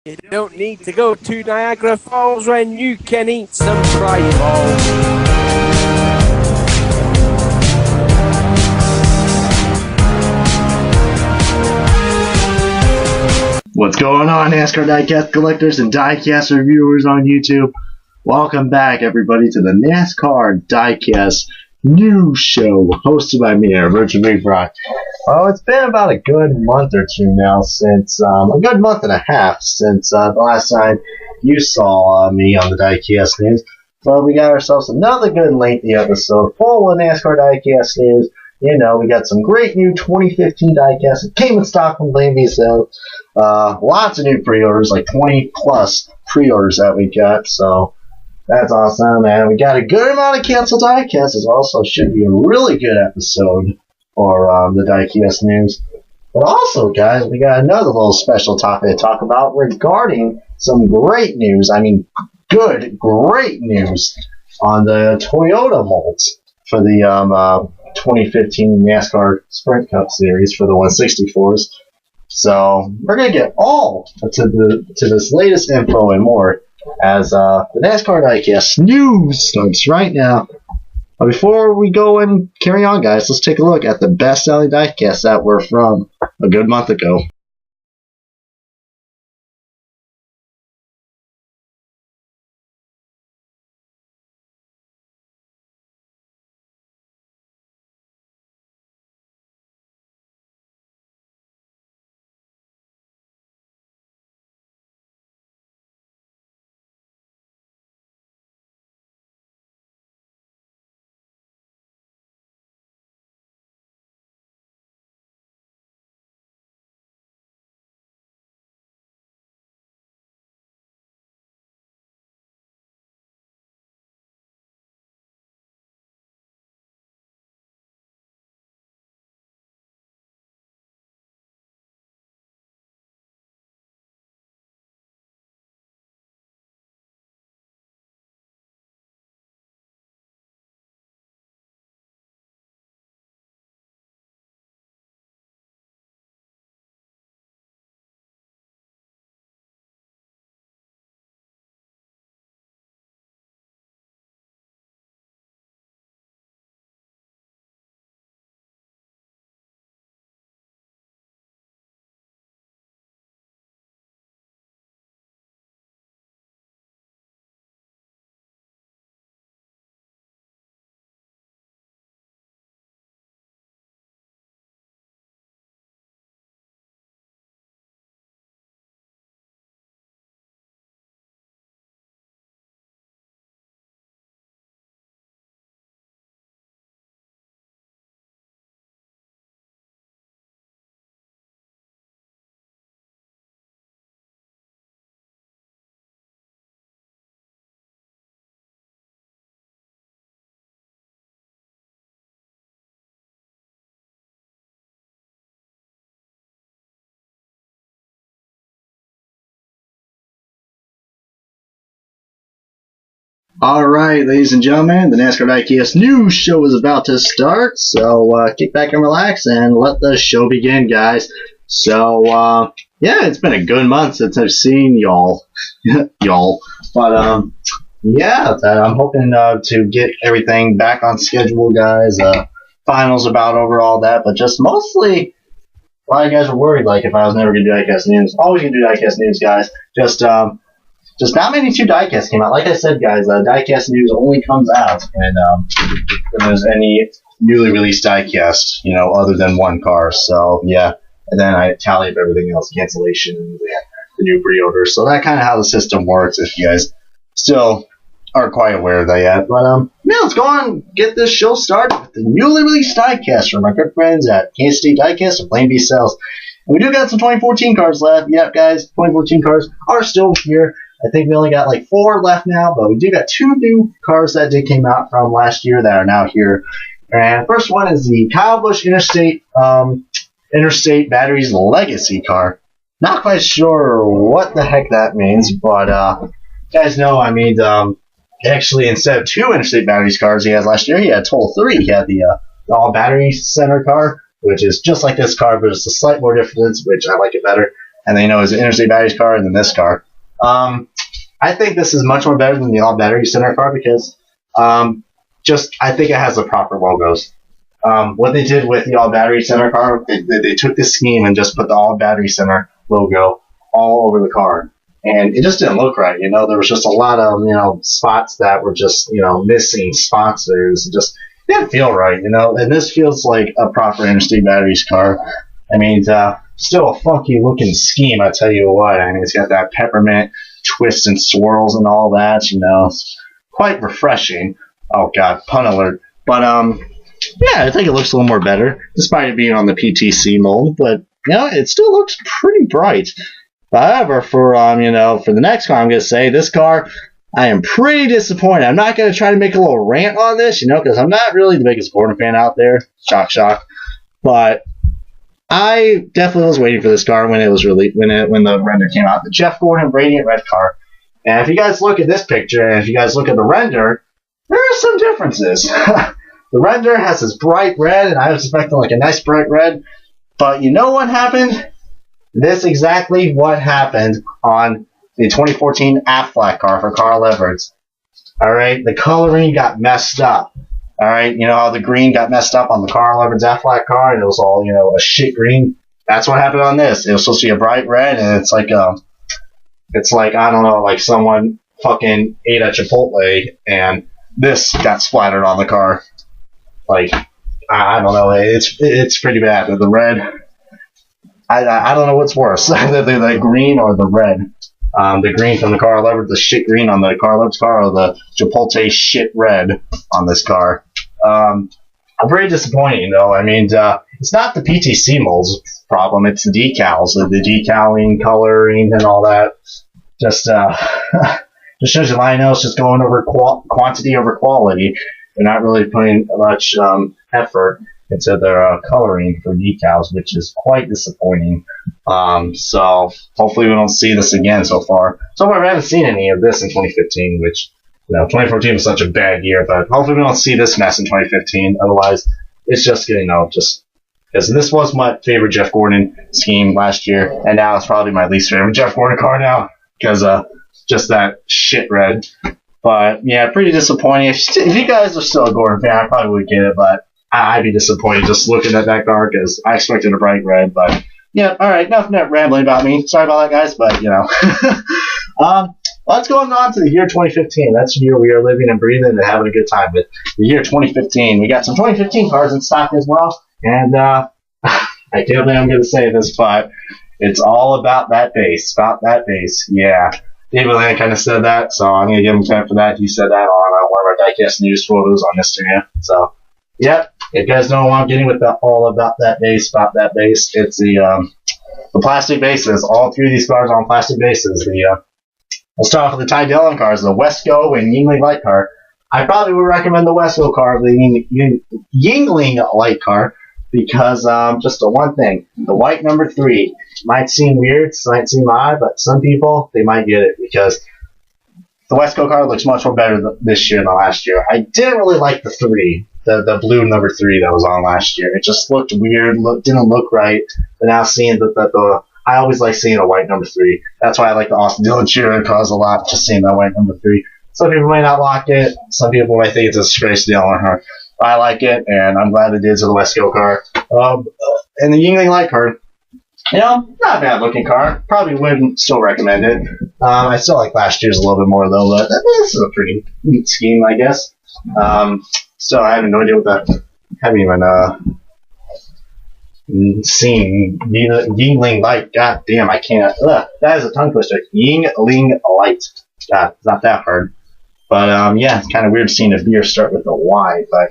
You don't need to go to Niagara Falls when you can eat some fried balls. What's going on, NASCAR diecast collectors and diecast reviewers on YouTube? Welcome back, everybody, to the NASCAR diecast news show hosted by me, Richard McBride. Well, it's been about a good month or two now since, a good month and a half since the last time you saw me on the diecast news. So we got ourselves another good lengthy episode full of NASCAR diecast news. You know, we got some great new 2015 diecast that came in stock from Blaney sales. Lots of new pre-orders, like 20 plus pre-orders that we got, so that's awesome. And we got a good amount of canceled diecasts as well, so it should be a really good episode for the diecast news. But also, guys, we got another little special topic to talk about regarding some great news. I mean, great news on the Toyota molds for the 2015 NASCAR Sprint Cup Series for the 164s. So we're gonna get all to this latest info and more as the NASCAR diecast news starts right now. But before we go and carry on, guys, let's take a look at the best-selling diecasts that were from a good month ago. Alright, ladies and gentlemen, the NASCAR diecast news show is about to start, so kick back and relax and let the show begin, guys. So, yeah, it's been a good month since I've seen y'all. But, yeah, I'm hoping to get everything back on schedule, guys. Finals about over all that, but just mostly, a lot of you guys were worried, like, if I was never going to do diecast news. Always going to do diecast news, guys. Just not many two diecasts came out. Like I said, guys, diecast news only comes out when there's any newly released diecast, you know, other than one car. So, yeah. And then I tally up everything else, cancellations, and the new pre-orders. So that's kind of how the system works if you guys still aren't quite aware of that yet. But, yeah, let's go on and get this show started with the newly released diecast from our good friends at Kansas State Diecast and Plain B Sales. And we do got some 2014 cars left. Yep, guys, 2014 cars are still here. I think we only got like 4 left now, but we do got 2 new cars that did came out from last year that are now here. And the first one is the Kyle Busch Interstate Batteries Legacy car. Not quite sure what the heck that means, but you guys know I mean, actually instead of 2 Interstate Batteries cars he has last year, he had a total 3. He had the all battery center car, which is just like this car, but it's a slight more difference, which I like it better. and then it's an interstate batteries car, and then this car. I think this is much more better than the all battery center car because I think it has the proper logos. What they did with the all battery center car, they took this scheme and just put the all battery center logo all over the car, and it just didn't look right. There was just a lot of spots that were just missing sponsors. It just didn't feel right. And this feels like a proper interstate batteries car. I mean, still a funky looking scheme, I tell you what. I mean, it's got that peppermint twists and swirls and all that. It's quite refreshing. Oh God, pun alert. But yeah, I think it looks a little more better, despite it being on the PTC mold. But it still looks pretty bright. However, for for the next car, I'm gonna say this car, I am pretty disappointed. I'm not gonna try to make a little rant on this, because I'm not really the biggest Gordon fan out there. Shock, shock. But I definitely was waiting for this car when it was released, when the render came out. The Jeff Gordon Radiant Red car. And if you guys look at this picture, and if you guys look at the render, there are some differences. The render has this bright red, and I was expecting like a nice bright red. But you know what happened? This exactly what happened on the 2014 Aflac car for Carl Everts. Alright, the coloring got messed up. Alright, how the green got messed up on the Carl Everts Aflac car, and it was all, a shit green? That's what happened on this. It was supposed to be a bright red, and it's like, I don't know, like someone fucking ate at Chipotle, and this got splattered on the car. Like, I don't know, it's pretty bad. The red, I don't know what's worse, the green or the red. The green from the Carl Everts, the shit green on the Carl Everts car, or the Chipotle shit red on this car. I'm very disappointed, I mean, it's not the PTC molds problem, it's the decals, the decaling, coloring, and all that. Just shows you Lionel's just going over quantity over quality. They're not really putting much effort into their coloring for decals, which is quite disappointing. So hopefully we don't see this again so far. So far we haven't seen any of this in 2015, which 2014 was such a bad year, but hopefully we don't see this mess in 2015. Otherwise, it's just just because this was my favorite Jeff Gordon scheme last year, and now it's probably my least favorite Jeff Gordon car now because just that shit red. But yeah, pretty disappointing. If you guys are still a Gordon fan, I probably would get it, but I'd be disappointed just looking at that car because I expected a bright red. But yeah, all right, enough rambling about me. Sorry about that, guys, but let's go on to the year 2015. That's the year we are living and breathing and having a good time. But the year 2015, we got some 2015 cars in stock as well. And I can't believe I'm going to say this, but it's all about that base. About that base, yeah. David Land kind of said that, so I'm going to give him credit for that. He said that on one of our Diecast News photos on Instagram. So, yep. If you guys know what I'm getting with all about that base, about that base, it's the plastic bases. All three of these cars are on plastic bases. Let's start off with the Ty Dillon cars, the Wesco and Yingling light car. I probably would recommend the Wesco car over the Yingling light car because just the one thing, the white number 3 might seem weird, might seem odd, but some people, they might get it because the Wesco car looks much more better this year than last year. I didn't really like the 3. The blue number 3 that was on last year. It just looked weird, didn't look right. But now seeing I always like seeing a white number 3. That's why I like the Austin Dillon cheer cars a lot, just seeing that white number 3. Some people might not like it. Some people might think it's a disgrace to Dillon car. I like it, and I'm glad it did to the Wesco car. And the Yingling light car, not a bad looking car. Probably wouldn't still recommend it. I still like last year's a little bit more though, but this is a pretty neat scheme, I guess. So I have no idea what that. Haven't even seen Yingling light. God damn, I can't. That is a tongue twister. Yingling light. God, it's not that hard. But yeah, it's kind of weird seeing a beer start with a Y. But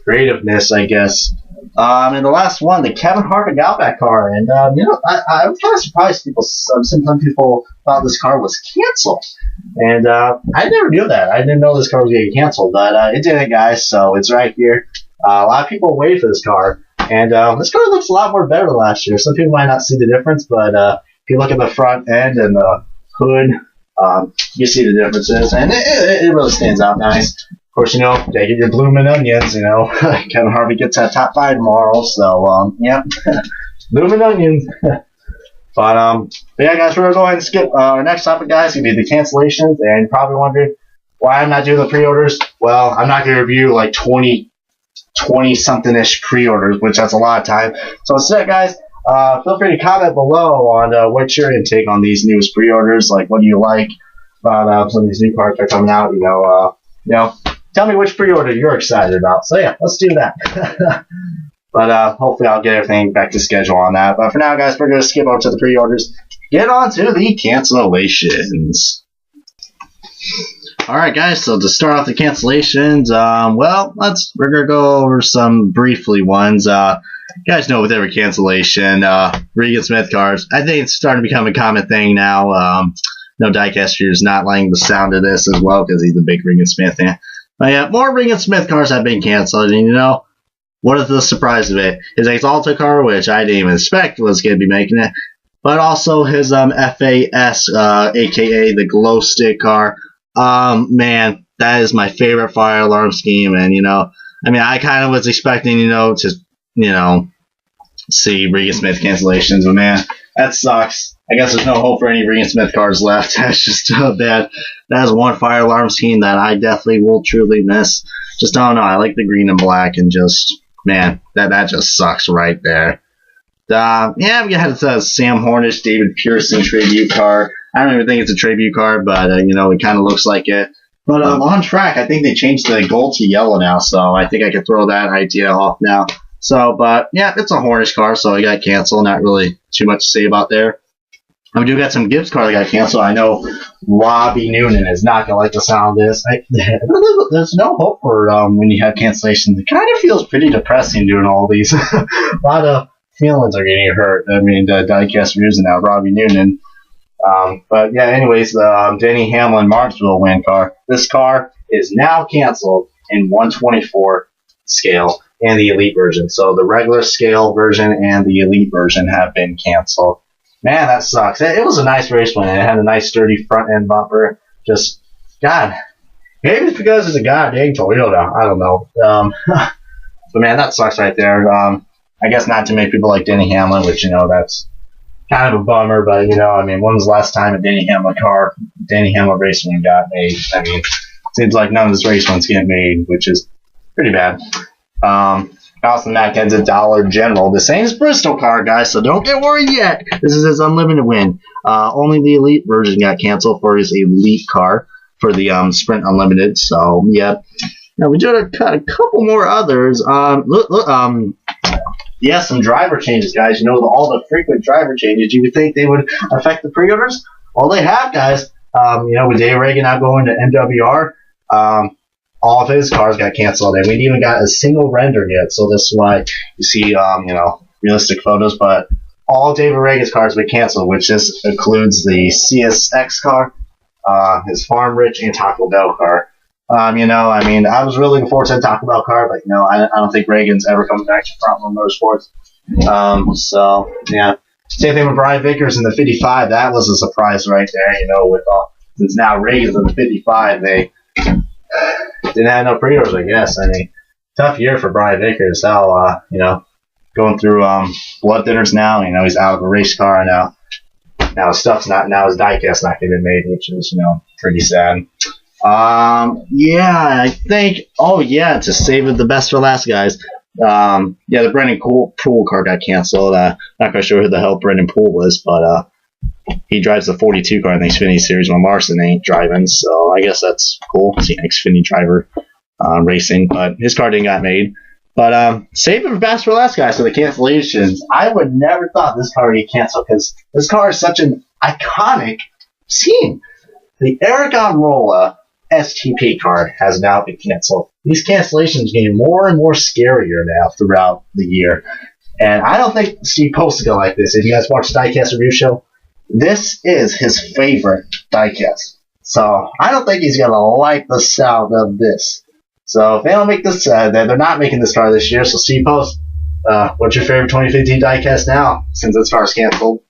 creativeness, I guess. And the last one, the Kevin Harvick Outback car, and I was kind of surprised. Some people thought this car was canceled, and I never knew that. I didn't know this car was getting canceled, but it didn't, guys. So it's right here. A lot of people waited for this car, and this car looks a lot more better than last year. Some people might not see the difference, but if you look at the front end and the hood, you see the differences, and it really stands out nice. Of course, gotta get your bloomin' onions, Kevin Harvick gets that top 5 tomorrow, so, yeah. Bloomin' onions. But yeah, guys, we're going to go ahead and skip our next topic, guys. It's going to be the cancellations. And you're probably wondering why I'm not doing the pre-orders. Well, I'm not going to review like 20-something-ish pre-orders, which that's a lot of time. So instead, guys, feel free to comment below on what's your intake on these newest pre-orders. Like, what do you like about some of these new cards that are coming out? Tell me which pre-order you're excited about. So yeah, let's do that. But hopefully I'll get everything back to schedule on that. But for now, guys, we're going to skip over to the pre-orders. Get on to the cancellations. Alright, guys, so to start off the cancellations, we're going to go over some briefly ones. You guys know with every cancellation, Regan Smith cards, I think it's starting to become a common thing now. Diecast is not liking the sound of this as well because he's a big Regan Smith fan. But yeah, more Regan Smith cards have been canceled, and what is the surprise of it? His Exalta card, which I didn't even expect was going to be making it, but also his FAS, aka the glow stick card. Man, that is my favorite fire alarm scheme, and I kind of was expecting, to see Regan Smith cancellations, but man, that sucks. I guess there's no hope for any Regan Smith cards left. That's just bad. That is one fire alarm scheme that I definitely will truly miss. Just don't know. I like the green and black, and just, man, that just sucks right there. Yeah, we had Sam Hornish, David Pearson tribute card. I don't even think it's a tribute card, but it kind of looks like it. But on track, I think they changed the gold to yellow now, so I think I could throw that idea off now. So, but yeah, it's a Hornish card, so it got canceled. Not really too much to say about there. We do got some Gibbs card that got canceled. I know Robbie Noonan is not going to like the sound of this. There's no hope for when you have cancellations. It kind of feels pretty depressing doing all these. A lot of feelings are getting hurt. I mean, the diecast reviews now, Robbie Noonan. But yeah, anyways, Denny Hamlin Marksville win car. This car is now canceled in 1/24 scale and the elite version. So the regular scale version and the elite version have been canceled. Man, that sucks. It was a nice race win. It had a nice sturdy front end bumper. Just, God, maybe it's because it's a goddamn Toyota. I don't know. But man, that sucks right there. I guess not too many people like Denny Hamlin, which, that's kind of a bummer. But, when was the last time a Denny Hamlin race win got made? I mean, it seems like none of his race wins get made, which is pretty bad. Austin Mack ends a Dollar General. The same as Bristol card, guys, so don't get worried yet. This is his unlimited win. Only the elite version got canceled for his elite car for the Sprint Unlimited. So, yeah. Now, we do cut a couple more others. Yeah, some driver changes, guys. All the frequent driver changes. You would think they would affect the pre-orders? Well, they have, guys. With Dave Reagan now going to MWR, all of his cars got canceled, and we didn't even got a single render yet. So this is why you see, realistic photos. But all David Reagan's cars were canceled, which just includes the CSX car, his Farm Rich, and Taco Bell car. I was really looking forward to the Taco Bell car, but I don't think Reagan's ever coming back to Frontline Motorsports. So yeah, same thing with Brian Vickers in the 55. That was a surprise right there. Since now Reagan's in the 55, they didn't have no pre-orders, I guess. Tough year for Brian Vickers. How going through blood thinners now. He's out of a race car now. Now his stuff's not. Now his diecast's not getting made, which is pretty sad. Yeah, I think. Oh yeah, to save it the best for last, guys. The Brendan Poole car got canceled. Not quite sure who the hell Brendan Poole was, but he drives the 42 car in the Xfinity Series when Larson ain't driving, so I guess that's cool. See an Xfinity driver racing, but his car didn't got made. But save it for best for last, guys. So the cancellations. I would never thought this car would get canceled because this car is such an iconic scheme. The Eric Almirola STP card has now been canceled. These cancellations getting more and more scarier now throughout the year. And I don't think Steve Post will go like this. If you guys watch the Diecast Review Show, this is his favorite diecast. So I don't think he's going to like the sound of this. So if they don't make this, they're not making this car this year. So Steve Post, what's your favorite 2015 diecast now, since this car's canceled?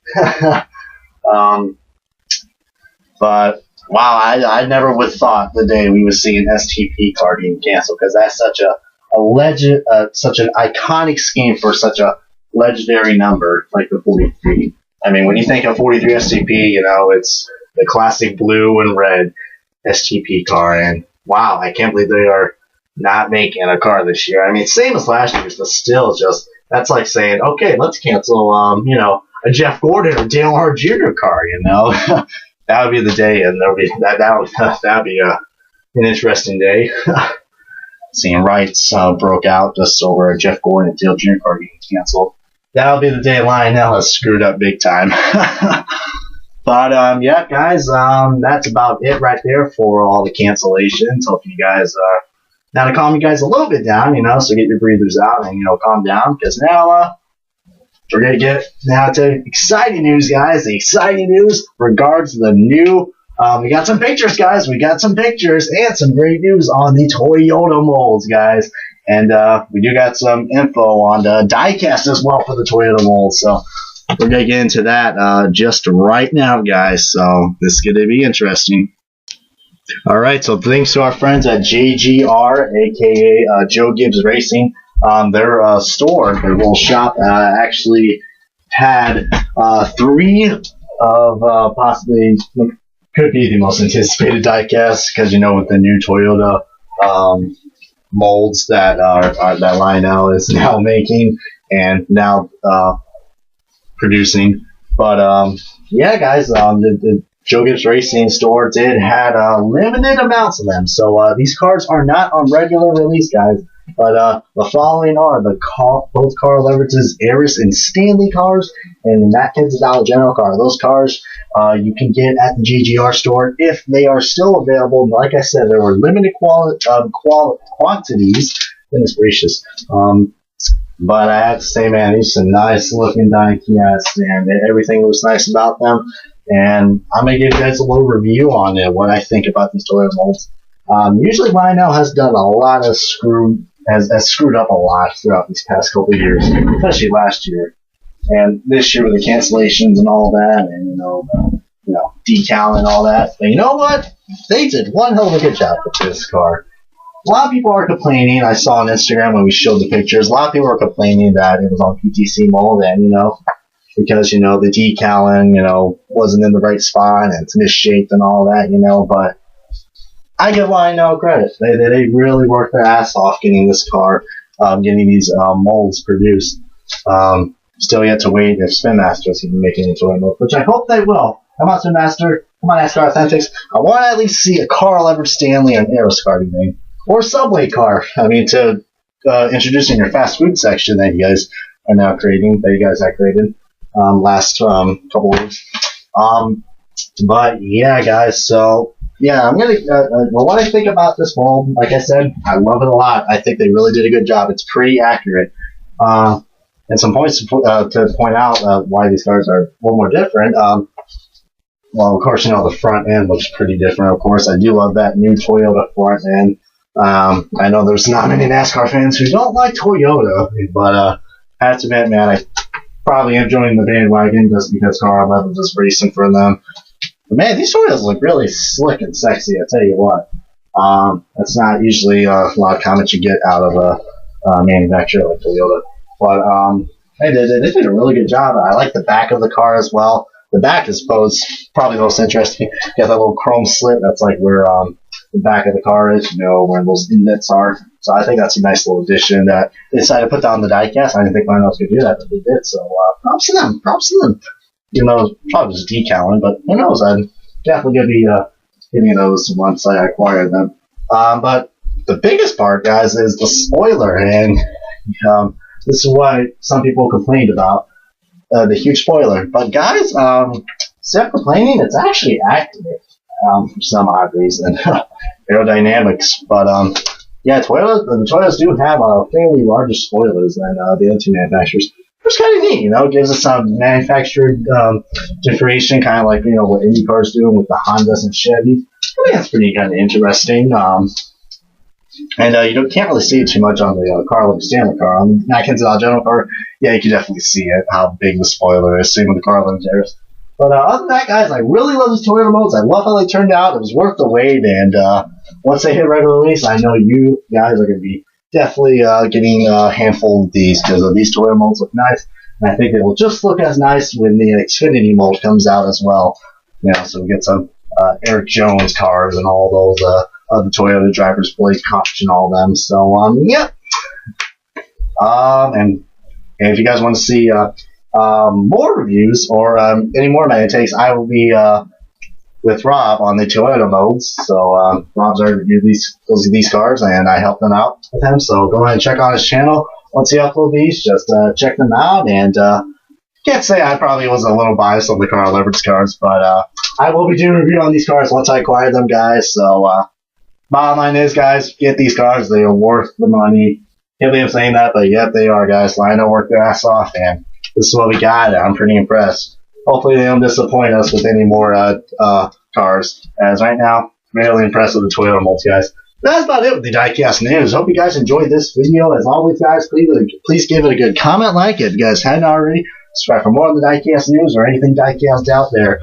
But wow, I never would have thought the day we would see an STP card being canceled, because that's such a legend, such an iconic scheme for such a legendary number like the 43. I mean, when you think of 43 STP, you know, it's the classic blue and red STP car. And wow, I can't believe they are not making a car this year. I mean, same as last year's, but still just, that's like saying, okay, let's cancel, you know, a Jeff Gordon or Dale Earnhardt Jr. car, you know. That would be the day, and that would be an interesting day. Seeing rights broke out just over a Jeff Gordon and Dale Jr. car getting canceled. That'll be the day Lionel has screwed up big time. But yeah, guys, that's about it right there for all the cancellations. Hope you guys now to calm you guys a little bit down, you know, so get your breathers out and, you know, calm down, because now we're going to get now to exciting news, guys. The exciting news regards to the new, we got some pictures, guys. We got some pictures and some great news on the Toyota molds, guys. And we do got some info on the diecast as well for the Toyota molds. So we're going to get into that just right now, guys. So this is going to be interesting. All right, so thanks to our friends at JGR, a.k.a. Joe Gibbs Racing. Their store, their little shop, actually had 3 of possibly could be the most anticipated diecasts, because you know, with the new Toyota molds that that Lionel is now making and now producing. But yeah, guys, the Joe Gibbs Racing store did had limited amounts of them, so these cars are not on regular release, guys. But the following are both Carl Everett's Eris and Stanley cars, and the Matt Kenseth Dollar General car. Those cars you can get at the GGR store if they are still available. Like I said, there were limited quantities. Goodness gracious. But I have to say, man, these are some nice looking diecasts, and everything was nice about them. And I'm going to give you guys a little review on it, what I think about these Toyota molds. Usually Lionel has done a lot of has screwed up a lot throughout these past couple of years, especially last year. And this year with the cancellations and all that, and you know, decal and all that. But you know what? They did one hell of a good job with this car. A lot of people are complaining. I saw on Instagram when we showed the pictures, a lot of people were complaining that it was on PTC mold, and because the decaling, wasn't in the right spot and it's misshaped and all that, but I give Lionel credit. They really worked their ass off getting this car, getting these molds produced. Still yet to wait if Spin Masters can make any Toyota mold, which I hope they will. Come on, Spin Master. Come on, NASCAR Authentics. I want to at least see a Carl Everett Stanley and Eris car thing, or Subway car. I mean, to introducing your fast food section that you guys are now creating, that you guys have created last couple weeks. But yeah, guys. So yeah, I'm gonna. What I think about this mold, like I said, I love it a lot. I think they really did a good job. It's pretty accurate. And some points to point out why these cars are a little more different. Well, of course, the front end looks pretty different. Of course, I do love that new Toyota front end. I know there's not many NASCAR fans who don't like Toyota, but I have to admit, man, I probably am joining the bandwagon just because Carl Everett is racing for them. But man, these Toyotas look really slick and sexy, I tell you what. That's not usually a lot of comments you get out of a manufacturer like Toyota. But they did a really good job. I like the back of the car as well. The back is probably the most interesting. You got that little chrome slit that's like where the back of the car is, where those indents are. So I think that's a nice little addition that they decided to put down the diecast. I didn't think anyone else could do that, but they did. So props to them. Props to them. Probably just decaling, but who knows? I'm definitely going to be getting those once I acquire them. But the biggest part, guys, is the spoiler. And this is what some people complained about, the huge spoiler. But guys, instead of complaining, it's actually accurate for some odd reason. Aerodynamics. But yeah, the Toyotas do have fairly larger spoilers than the other two manufacturers. It's kind of neat, It gives us some manufactured differentiation, kind of like, what IndyCar is doing with the Hondas and Chevy. I think that's pretty kind of interesting. And you can't really see it too much on the Carl Everett Stanley car. On the Matt Kenseth General car, yeah, you can definitely see it, how big the spoiler is. Same with the Carl Everett Eris. But other than that, guys, I really love these Toyota modes. I love how they turned out. It was worth the wait. And once they hit regular release, I know you guys are going to be definitely getting a handful of these, because these Toyota modes look nice. And I think it will just look as nice when the Xfinity mold comes out as well. You know, so we get some Eric Jones cars and all those other Toyota drivers, Blake Koch and all them. So, yeah. And if you guys want to see more reviews or any more Mega Takes, I will be with Rob on the Toyota modes. So Rob's already reviewed these cars, and I helped them out with him. So go ahead and check on his channel. Once he uploads these, just check them out. And can't say I probably was a little biased on the Carl Edwards cars, but I will be doing a review on these cars once I acquire them, guys. So bottom line is, guys, get these cars. They are worth the money. Can't believe I'm saying that, but yep, they are, guys. Lionel worked their ass off, and this is what we got. I'm pretty impressed. Hopefully they don't disappoint us with any more cars, as right now, really impressed with the Toyota multi, guys. That's about it with the Diecast News. Hope you guys enjoyed this video. As always, guys, please give it a good comment, like it if you guys hadn't already. Subscribe for more on the Diecast News or anything Diecast out there.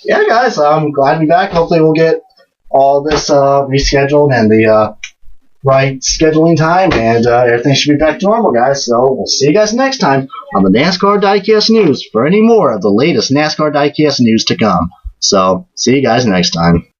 Yeah, guys, I'm glad to be back. Hopefully we'll get all this rescheduled and the right scheduling time, and everything should be back to normal, guys. So we'll see you guys next time on the NASCAR Diecast News for any more of the latest NASCAR Diecast news to come. So see you guys next time.